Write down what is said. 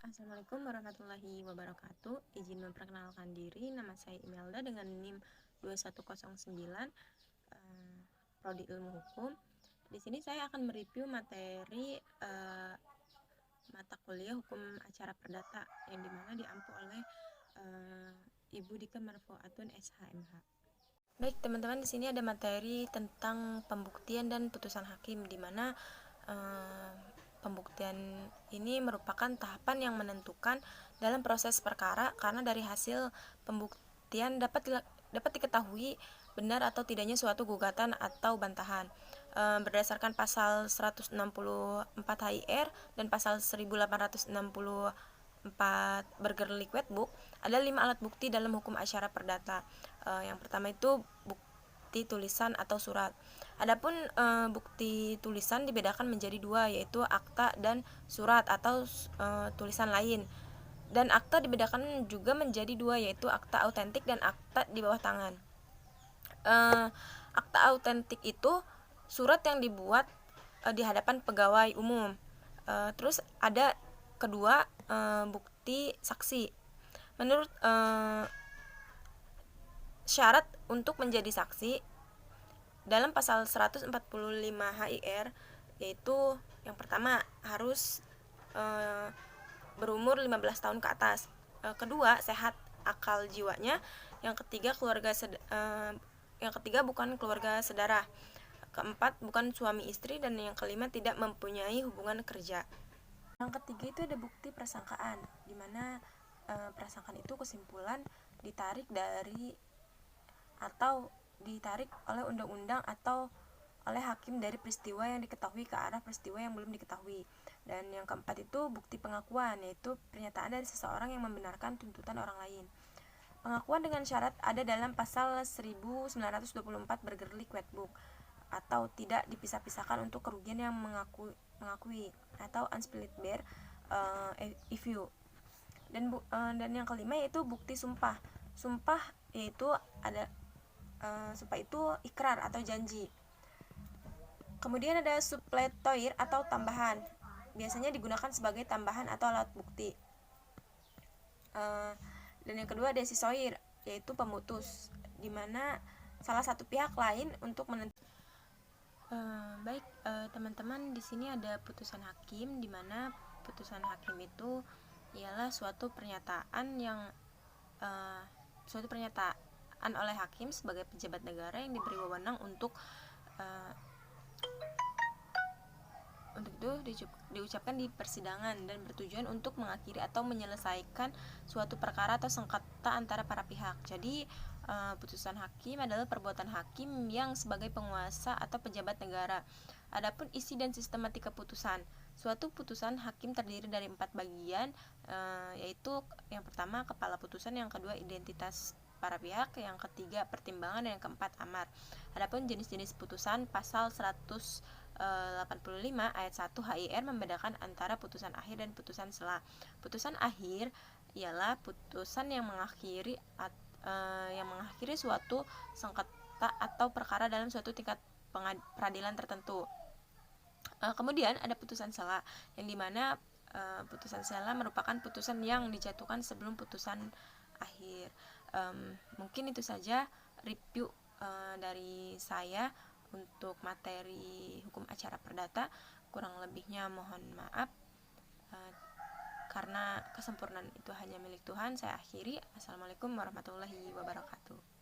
Assalamualaikum warahmatullahi wabarakatuh. Izin memperkenalkan diri, nama saya Imelda dengan NIM 2109, Prodi Ilmu Hukum. Di sini saya akan mereview materi mata kuliah Hukum Acara Perdata yang dimana diampu oleh Ibu Dika Marfuatun SHMH. Baik teman-teman, di sini ada materi tentang pembuktian dan putusan hakim, di mana pembuktian ini merupakan tahapan yang menentukan dalam proses perkara, karena dari hasil pembuktian dapat diketahui benar atau tidaknya suatu gugatan atau bantahan. Berdasarkan pasal 164 HIR dan pasal 1864 Burger Liquid Book, ada 5 alat bukti dalam hukum acara perdata. Yang pertama itu bukti tulisan atau surat. Adapun bukti tulisan dibedakan menjadi dua, yaitu akta dan surat atau tulisan lain. Dan akta dibedakan juga menjadi dua, yaitu akta autentik dan akta di bawah tangan. Akta autentik itu surat yang dibuat di hadapan pegawai umum. Terus ada kedua, bukti saksi. Menurut syarat untuk menjadi saksi dalam pasal 145 HIR, yaitu yang pertama harus berumur 15 tahun ke atas, kedua sehat akal jiwanya, yang ketiga yang ketiga bukan keluarga saudara, keempat bukan suami istri, dan yang kelima tidak mempunyai hubungan kerja. Yang ketiga itu ada bukti prasangkaan, di mana prasangkaan itu kesimpulan ditarik oleh undang-undang atau oleh hakim dari peristiwa yang diketahui ke arah peristiwa yang belum diketahui. Dan yang keempat itu bukti pengakuan, yaitu pernyataan dari seseorang yang membenarkan tuntutan orang lain. Pengakuan dengan syarat ada dalam pasal 1924 Burger Liquid Book, atau tidak dipisah-pisahkan untuk kerugian yang mengakui atau unsplit bear issue. Dan yang kelima yaitu bukti sumpah. Sumpah yaitu ada sumpah itu ikrar atau janji. Kemudian ada suppletoire atau tambahan, biasanya digunakan sebagai tambahan atau alat bukti. Dan yang kedua decissoire, yaitu pemutus, di mana salah satu pihak lain untuk menentukan. Baik teman-teman, di sini ada putusan hakim, di mana putusan hakim itu ialah suatu pernyataan oleh hakim sebagai pejabat negara yang diberi wewenang untuk itu diucapkan di persidangan dan bertujuan untuk mengakhiri atau menyelesaikan suatu perkara atau sengketa antara para pihak. Jadi putusan hakim adalah perbuatan hakim yang sebagai penguasa atau pejabat negara. Adapun isi dan sistematika putusan. Suatu putusan hakim terdiri dari 4 bagian, yaitu yang pertama kepala putusan, yang kedua identitas para pihak, yang ketiga pertimbangan, dan yang keempat amar. Adapun jenis-jenis putusan, pasal 185 ayat 1 HIR membedakan antara putusan akhir dan putusan sela. Putusan akhir ialah putusan yang mengakhiri suatu sengketa atau perkara dalam suatu tingkat peradilan tertentu. Kemudian ada putusan sela, yang dimana putusan sela merupakan putusan yang dijatuhkan sebelum putusan akhir. Mungkin itu saja review dari saya untuk materi hukum acara perdata. Kurang lebihnya mohon maaf. Karena kesempurnaan itu hanya milik Tuhan, saya akhiri. Assalamualaikum warahmatullahi wabarakatuh.